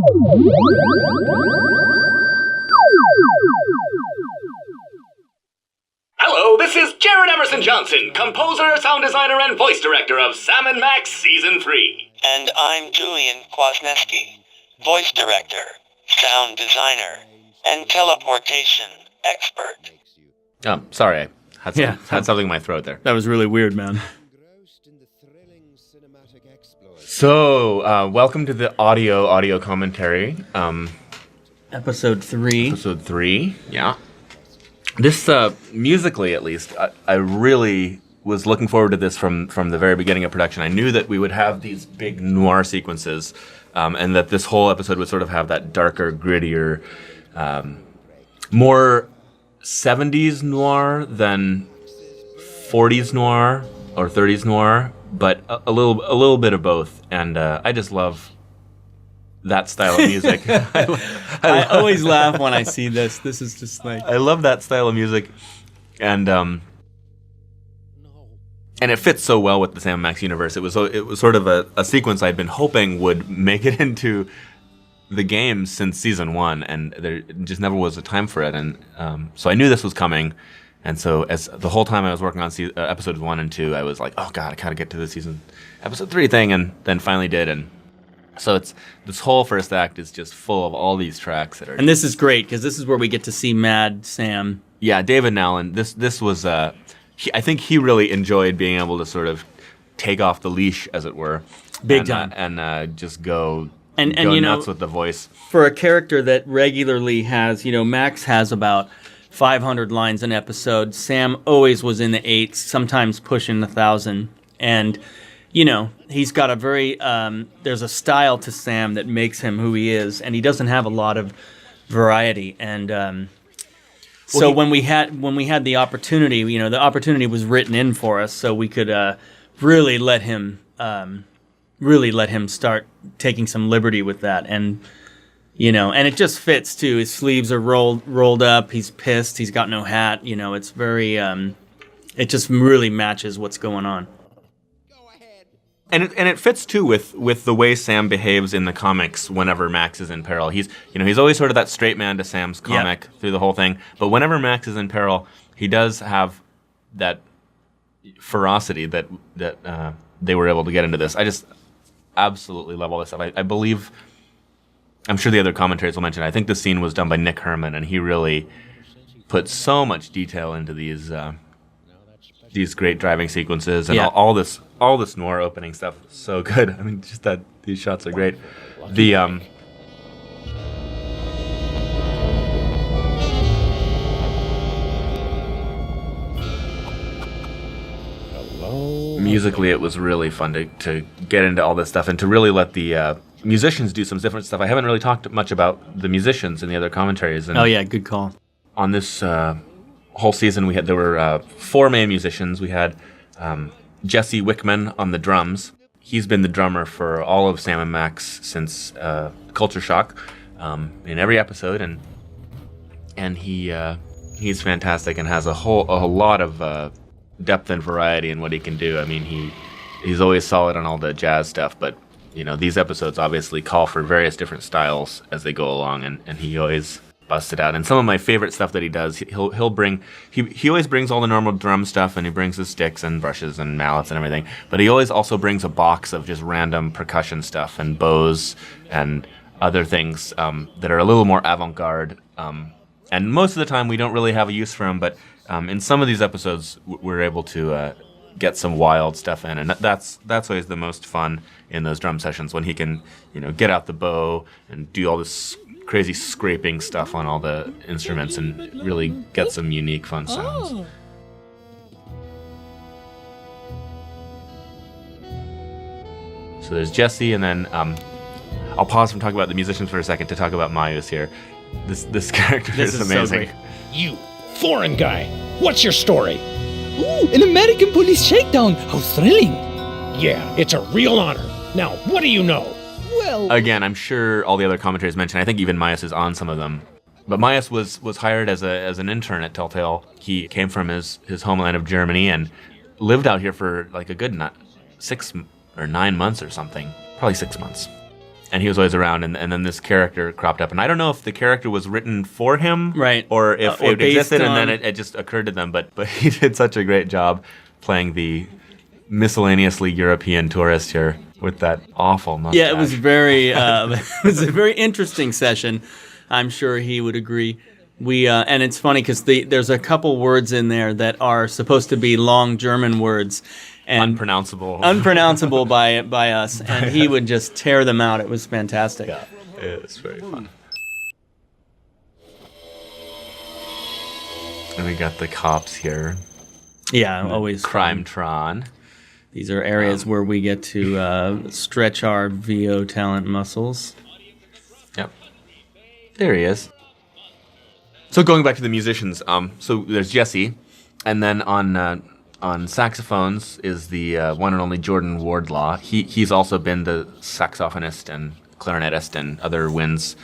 Hello, this is Emerson-Johnson, composer, sound designer, and voice director of Sam & Max Season 3. And I'm Julian Kwasneski, voice director, sound designer, and teleportation expert. Oh, sorry. I had something in my throat there. That was really weird, man. So, welcome to the audio commentary. Episode 3. Episode 3, yeah. This, musically at least, I really was looking forward to this from the very beginning of production. I knew that we would have these big noir sequences, and that this whole episode would sort of have that darker, grittier, more 70s noir than 40s noir or 30s noir, but a little bit of both. And I just love that style of music. I always laugh when I see this. This is just like... I love that style of music, and it fits so well with the Sam & Max universe. It was sort of a sequence I'd been hoping would make it into the game since season 1, and there just never was a time for it. And so I knew this was coming, and so as the whole time I was working on episodes 1 and 2, I was like, oh god, I gotta get to the episode 3 thing, and then finally did. And so it's this whole first act is just full of all these tracks that are. And this is great because this is where we get to see Mad Sam. Yeah, David Nallen. This was. I think he really enjoyed being able to sort of take off the leash, as it were, big time, and just go and go nuts with the voice. For a character that regularly has, Max has about 500 lines an episode. Sam always was in the 8s, sometimes pushing 1,000, and. He's got a very, there's a style to Sam that makes him who he is, and he doesn't have a lot of variety. And when we had the opportunity, the opportunity was written in for us, so we could really let him start taking some liberty with that. And, and it just fits too. His sleeves are rolled up, he's pissed, he's got no hat, it's very, it just really matches what's going on. And it fits too with the way Sam behaves in the comics whenever Max is in peril. He's always sort of that straight man to Sam's comic through the whole thing. But whenever Max is in peril, he does have that ferocity that they were able to get into this. I just absolutely love all this stuff. I believe, I'm sure the other commentators will mention, I think this scene was done by Nick Herman, and he really put so much detail into these great driving sequences and all this noir opening stuff. So good. I mean, just that these shots are great. The musically, it was really fun to get into all this stuff and to really let the musicians do some different stuff. I haven't really talked much about the musicians in the other commentaries. And oh yeah, good call. On this whole season, there were 4 main musicians. We had Jesse Wickman on the drums. He's been the drummer for all of Sam & Max since Culture Shock, in every episode, and he's fantastic and has a lot of depth and variety in what he can do. I mean, he's always solid on all the jazz stuff, but these episodes obviously call for various different styles as they go along, and he always busts it out. And some of my favorite stuff that he does, he always brings all the normal drum stuff, and he brings his sticks and brushes and mallets and everything, but he always also brings a box of just random percussion stuff and bows and other things that are a little more avant-garde, and most of the time we don't really have a use for them, but in some of these episodes we're able to get some wild stuff in, and that's always the most fun in those drum sessions, when he can get out the bow and do all this crazy scraping stuff on all the instruments and really get some unique, fun sounds. Oh. So there's Jesse, and then I'll pause from talking about the musicians for a second to talk about Mayus here. This character is amazing. So you foreign guy, what's your story? Ooh, an American police shakedown. How thrilling. Yeah, it's a real honor. Now, what do you know? Well, again, I'm sure all the other commentators mentioned, I think even Mayus is on some of them. But Mayus was hired as an intern at Telltale. He came from his homeland of Germany and lived out here for like a good 6 or 9 months or something. Probably 6 months. and he was always around, and then this character cropped up. And I don't know if the character was written for him, Right. or if Or it existed based and then on- it just occurred to them. But he did such a great job playing the miscellaneously European tourist here with that awful mustache. Yeah, it was very it was a very interesting session. I'm sure he would agree. We and it's funny because there's a couple words in there that are supposed to be long German words and unpronounceable by us, and he would just tear them out. It was fantastic. Yeah, it was very fun. And we got the cops here. Yeah, always fun. Crime-tron. These are areas where we get to stretch our VO talent muscles. Yep. There he is. So going back to the musicians, so there's Jesse, and then on saxophones is the one and only Jordan Wardlaw. He's also been the saxophonist and clarinetist and other winds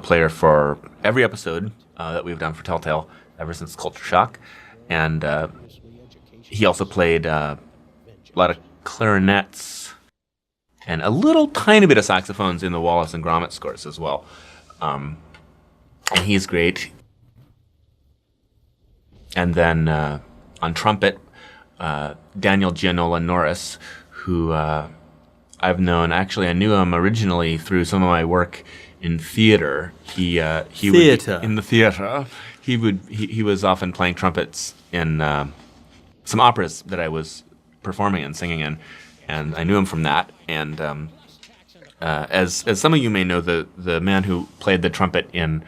player for every episode that we've done for Telltale ever since Culture Shock, and he also played a lot of clarinets and a little tiny bit of saxophones in the Wallace and Gromit scores as well. And he's great. And then on trumpet, Daniel Gianola Norris, who I've known. Actually, I knew him originally through some of my work in theater. He Theater. would in the theater. He was often playing trumpets in some operas that I was performing and singing in, and I knew him from that. And as some of you may know, the man who played the trumpet in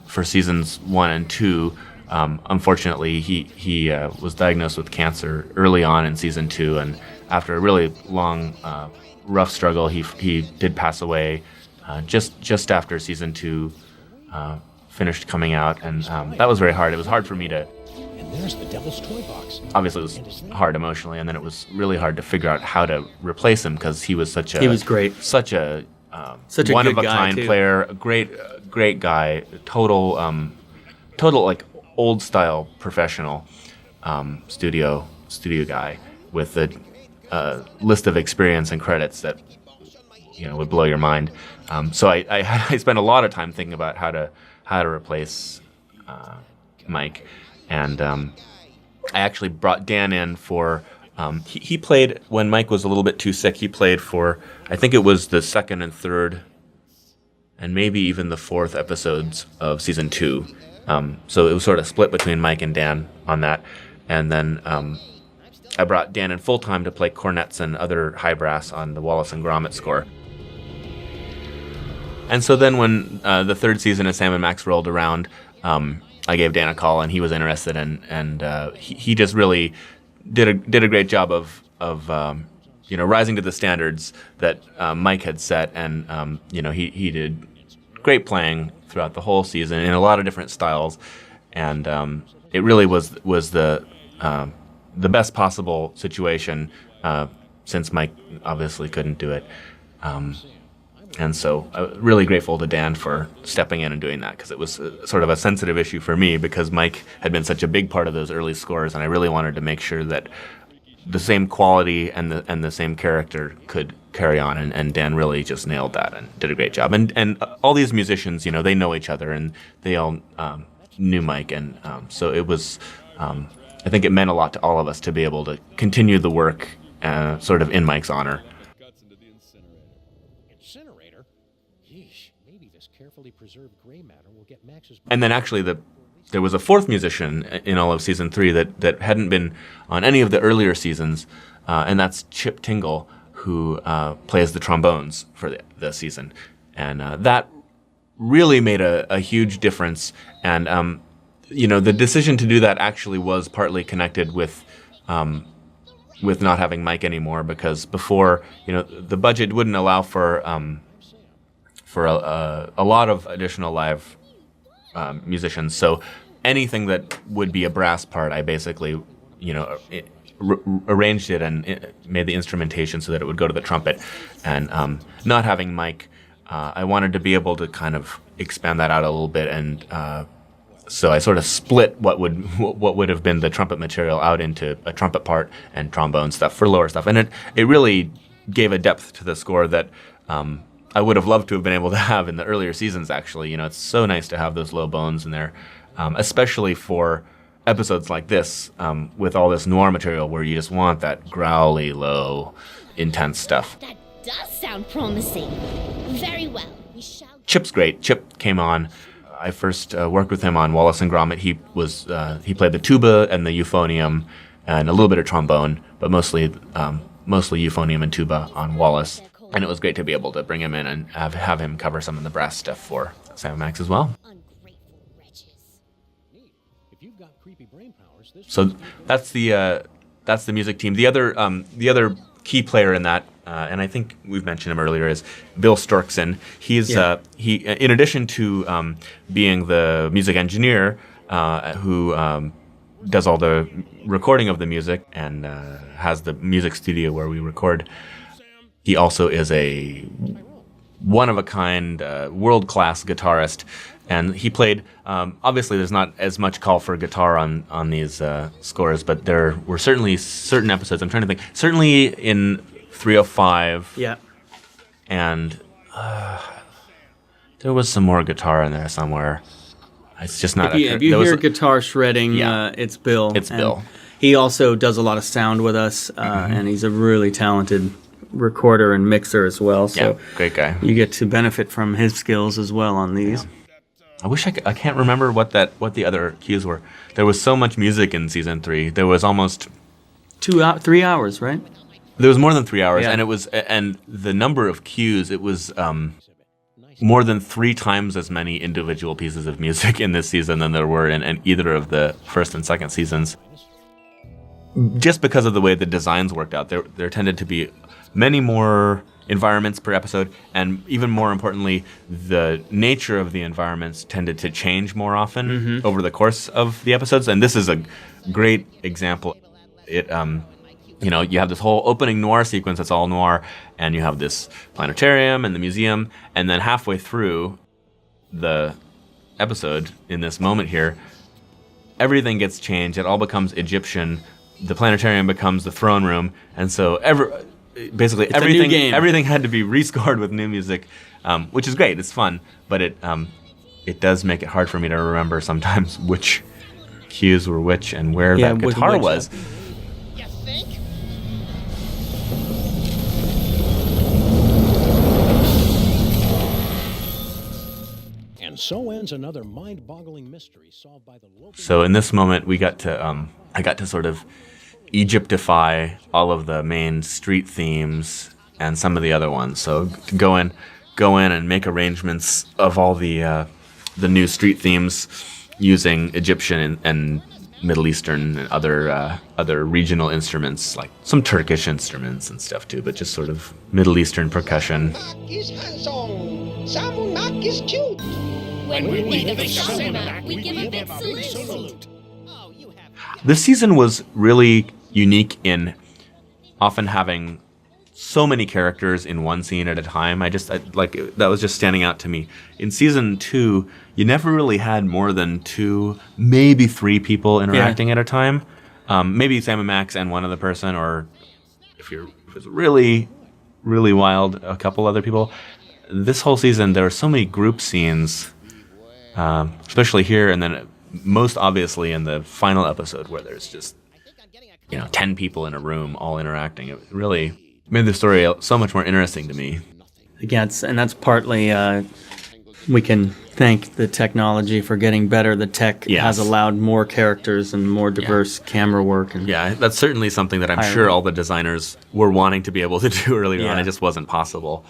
for seasons 1 and 2. Unfortunately, he was diagnosed with cancer early on in season 2, and after a really long, rough struggle, he did pass away just after season 2 finished coming out, and that was very hard. It was hard for me to. And there's the Devil's Toy Box. Obviously, it was hard emotionally, and then it was really hard to figure out how to replace him because he was such a. He was great. Such a Such a one good of a guy, kind too. player, a great guy, total like old style professional studio guy with a list of experience and credits that would blow your mind. So I spent a lot of time thinking about how to replace Mike, and I actually brought Dan in for. He played when Mike was a little bit too sick. He played for, I think it was the 2nd and 3rd, and maybe even the 4th episodes of season 2. So it was sort of split between Mike and Dan on that. And then I brought Dan in full time to play cornets and other high brass on the Wallace and Gromit score. And so then when the 3rd season of Sam & Max rolled around, I gave Dan a call, and he was interested, and he just really did a great job of rising to the standards that Mike had set, and he did great playing throughout the whole season in a lot of different styles, and it really was the best possible situation since Mike obviously couldn't do it. And so I'm really grateful to Dan for stepping in and doing that, because it was sort of a sensitive issue for me, because Mike had been such a big part of those early scores, and I really wanted to make sure that the same quality and the same character could carry on, and Dan really just nailed that and did a great job. And all these musicians, they know each other, and they all knew Mike, and so it was, I think it meant a lot to all of us to be able to continue the work sort of in Mike's honor. Incinerator? Yeesh, maybe this carefully preserved gray matter will get Max's... And then actually there was a 4th musician in all of season 3 that hadn't been on any of the earlier seasons, and that's Chip Tingle, who plays the trombones for the season. And that really made a huge difference. And, the decision to do that actually was partly connected with not having Mike anymore, because before, the budget wouldn't allow for a lot of additional live musicians. So anything that would be a brass part, I basically, arranged it and made the instrumentation so that it would go to the trumpet. And not having Mike, I wanted to be able to kind of expand that out a little bit, and so I sort of split what would have been the trumpet material out into a trumpet part and trombone stuff for lower stuff, and it really gave a depth to the score that I would have loved to have been able to have in the earlier seasons, actually. It's so nice to have those low bones in there, especially for episodes like this, with all this noir material where you just want that growly, low, intense stuff. That does sound promising. Very well. We shall... Chip's great. Chip came on. I first worked with him on Wallace and Gromit. He played the tuba and the euphonium and a little bit of trombone, but mostly euphonium and tuba on Wallace. And it was great to be able to bring him in and have him cover some of the brass stuff for Sam Max as well. Ungrateful wretches. If you've got creepy brain powers, this So that's the music team. The other key player in that, and I think we've mentioned him earlier, is Bill Storkson. He's he in addition to being the music engineer who does all the recording of the music and has the music studio where we record. He also is a one-of-a-kind, world-class guitarist, and he played. Obviously, there's not as much call for guitar on these scores, but there were certainly certain episodes. I'm trying to think. Certainly in 305. Yeah. And there was some more guitar in there somewhere. It's just not. If you hear guitar shredding, it's Bill. It's Bill. He also does a lot of sound with us, and he's a really talented recorder and mixer as well. So great guy. You get to benefit from his skills as well on these. Yeah. I wish I can't remember what the other cues were. There was so much music in season 3. There was almost 3 hours, right? There was more than 3 hours, Yeah. and the number of cues. It was more than 3 times as many individual pieces of music in this season than there were in either of the first and second seasons. Just because of the way the designs worked out, there tended to be many more environments per episode, and even more importantly, the nature of the environments tended to change more often over the course of the episodes. And this is a great example. It, you have this whole opening noir sequence that's all noir, and you have this planetarium and the museum, and then halfway through the episode, in this moment here, everything gets changed. It all becomes Egyptian. The planetarium becomes the throne room, and so basically everything had to be rescored with new music, which is great. It's fun, but it does make it hard for me to remember sometimes which cues were which and where that guitar was. You think? And so ends another mind-boggling mystery solved by the local... So in this moment, I got to sort of Egyptify all of the main street themes and some of the other ones. So to go in and make arrangements of all the new street themes using Egyptian and Middle Eastern and other regional instruments, like some Turkish instruments and stuff too, but just sort of Middle Eastern percussion. Mac is handsome. Salmon Mac is cute. When we think of a Salmon, we give a big salute. This season was really unique in often having so many characters in one scene at a time. That was just standing out to me. In season 2, you never really had more than 2, maybe 3 people interacting at a time. Maybe Sam and Max and one other person, or if it's really, really wild, a couple other people. This whole season, there were so many group scenes, especially here, and then most obviously in the final episode where there's just 10 people in a room all interacting. It really made the story so much more interesting to me. Again, and that's partly we can thank the technology for getting better. The tech has allowed more characters and more diverse camera work. And that's certainly something that I'm sure all the designers were wanting to be able to do earlier on. It just wasn't possible.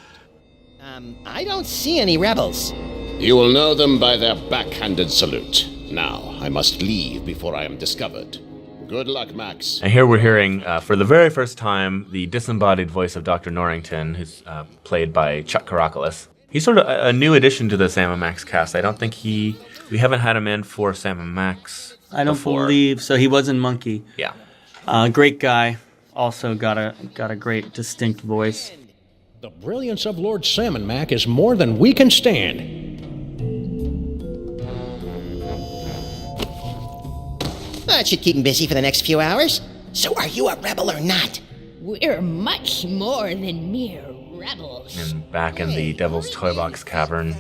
I don't see any rebels. You will know them by their backhanded salute. Now, I must leave before I am discovered. Good luck, Max. And here we're hearing, for the very first time, the disembodied voice of Dr. Norrington, who's played by Chuck Karakulis. He's sort of a new addition to the Sam and Max cast. I don't think we haven't had him in for Sam and Max I don't before. believe so. He was in Monkey. Yeah. Great guy. Also got a great distinct voice. The brilliance of Lord Salmon Mac is more than we can stand. That should keep him busy for the next few hours. So are you a rebel or not? We're much more than mere rebels. And back in the Devil's Toy Box Cavern.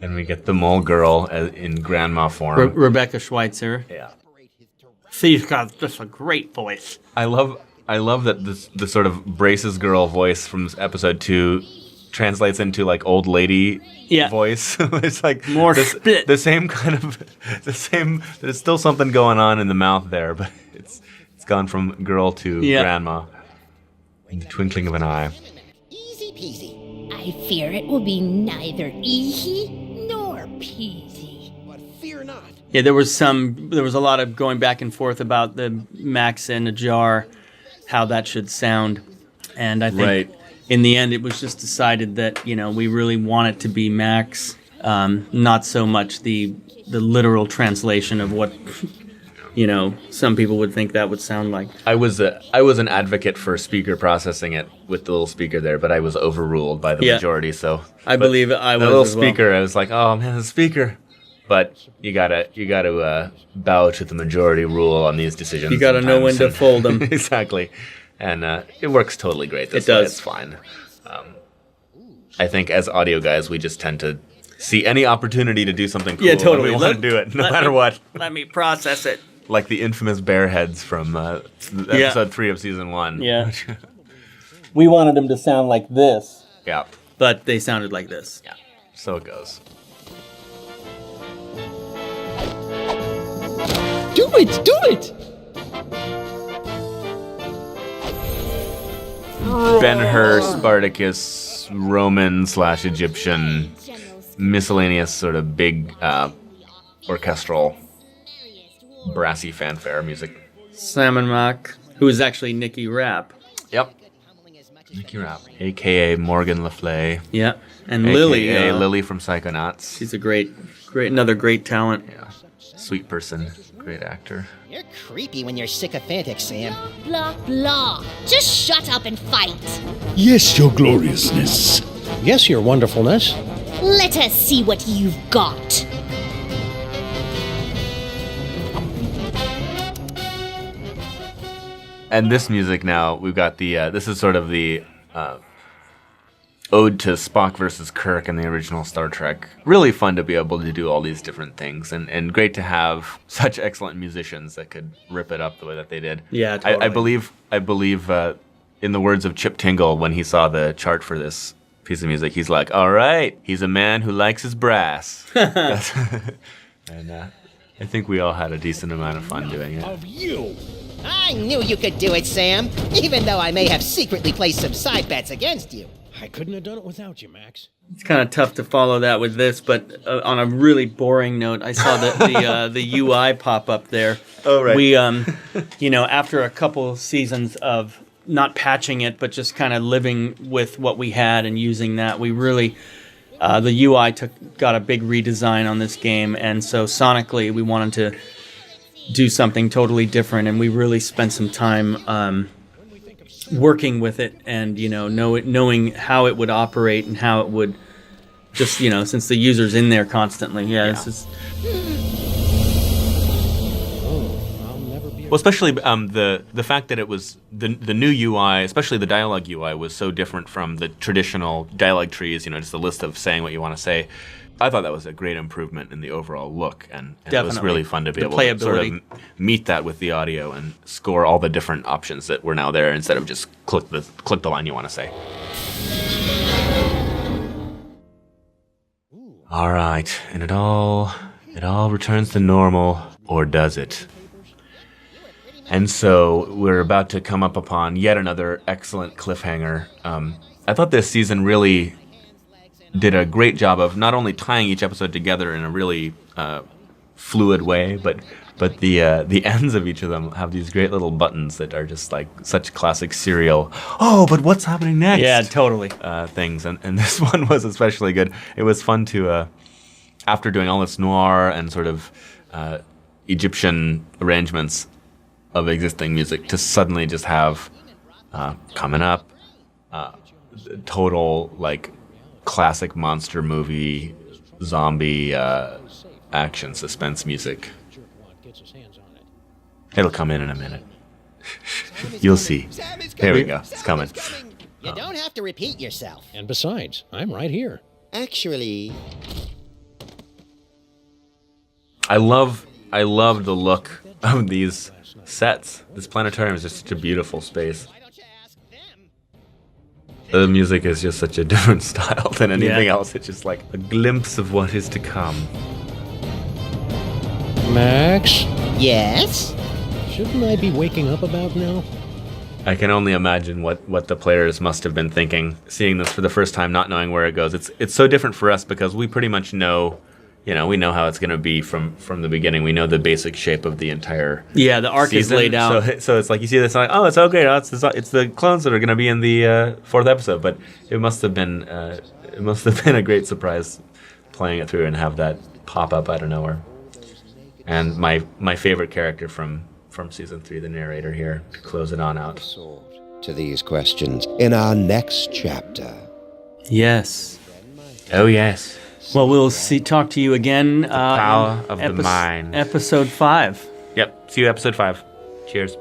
And we get the mole girl in grandma form. Rebecca Schweitzer. Yeah. She's got just a great voice. I love that the sort of braces girl voice from episode 2 translates into like old lady voice. It's like more spit. The same kind of there's still something going on in the mouth there, but it's gone from girl to grandma in the twinkling of an eye. Easy peasy. I fear it will be neither easy nor peasy. But fear not. Yeah, there was a lot of going back and forth about the Max in a jar, how that should sound, and I think in the end it was just decided that we really want it to be Max, not so much the literal translation of what some people would think that would sound like. I was an advocate for speaker processing it with the little speaker there, but I was overruled by the majority. So I believe I was the little as well. speaker. I was like, oh man, the speaker. But you gotta bow to the majority rule on these decisions. You gotta know when to fold them. Exactly, and it works totally great. It does. It's fine. I think as audio guys, we just tend to see any opportunity to do something cool. Yeah, totally. And we want to do it, no matter what. Let me process it. Like the infamous bear heads from episode 3 of season 1. Yeah. We wanted them to sound like this. Yeah. But they sounded like this. Yeah. So it goes. Do it! Do it! Ben-Hur, Spartacus, Roman/Egyptian, miscellaneous sort of big orchestral, brassy fanfare music. Salmon Mac, who is actually Nicky Rapp. Yep. Nicky Rapp, a.k.a. Morgan Le Fay. Yeah. And AKA Lily. Lily from Psychonauts. She's a another great talent. Yeah. Sweet person. Great actor. You're creepy when you're sycophantic, Sam. Blah, blah. Just shut up and fight. Yes, your gloriousness. Yes, your wonderfulness. Let us see what you've got. And this music now, we've got the, this is sort of the ode to Spock versus Kirk in the original Star Trek. Really fun to be able to do all these different things, and great to have such excellent musicians that could rip it up the way that they did. Yeah, totally. I believe in the words of Chip Tingle, when he saw the chart for this piece of music, he's like, all right, he's a man who likes his brass. And I think we all had a decent amount of fun doing it. Of you. I knew you could do it, Sam, even though I may have secretly placed some side bets against you. I couldn't have done it without you, Max. It's kind of tough to follow that with this, but on a really boring note, I saw the UI pop up there. Oh, right. We, after a couple seasons of not patching it, but just kind of living with what we had and using that, we really, the UI got a big redesign on this game, and so sonically we wanted to do something totally different, and we really spent some time working with it, and knowing how it would operate and how it would just since the user's in there constantly. This is well, especially the fact that it was the new UI, especially the dialogue UI, was so different from the traditional dialogue trees. Just a list of saying what you want to say. I thought that was a great improvement in the overall look, and it was really fun to be able to sort of meet that with the audio and score all the different options that were now there instead of just click the line you want to say. All right, and it all returns to normal, or does it? And so we're about to come up upon yet another excellent cliffhanger. I thought this season really did a great job of not only tying each episode together in a really fluid way, but the ends of each of them have these great little buttons that are just like such classic serial. Oh, but what's happening next? Yeah, totally. Things, and this one was especially good. It was fun to after doing all this noir and sort of Egyptian arrangements of existing music, to suddenly just have coming up total like classic monster movie zombie action suspense music. It'll come in a minute. You'll see. There we go. It's coming. You don't have to repeat yourself. And besides, I'm right here. Actually, I love the look of these sets. This planetarium is just such a beautiful space. why don't you ask them? The music is just such a different style than anything Yeah. else. It's just like a glimpse of what is to come. Max, Yes? shouldn't I be waking up about now? I can only imagine what the players must have been thinking, seeing this for the first time, not knowing where it goes. It's so different for us because we pretty much know, we know how it's going to be from the beginning. We know the basic shape of the entire Yeah, the arc is season. laid out. So it's like you see this, like, oh, it's okay. It's the clones that are going to be in the fourth episode. But it must have been a great surprise playing it through and have that pop up out of nowhere. And my favorite character from season 3, the narrator here, to close it on out. To these questions in our next chapter. Yes. Oh yes. Well, we'll talk to you again. Power of the mind. Episode 5. Yep. See you episode 5. Cheers.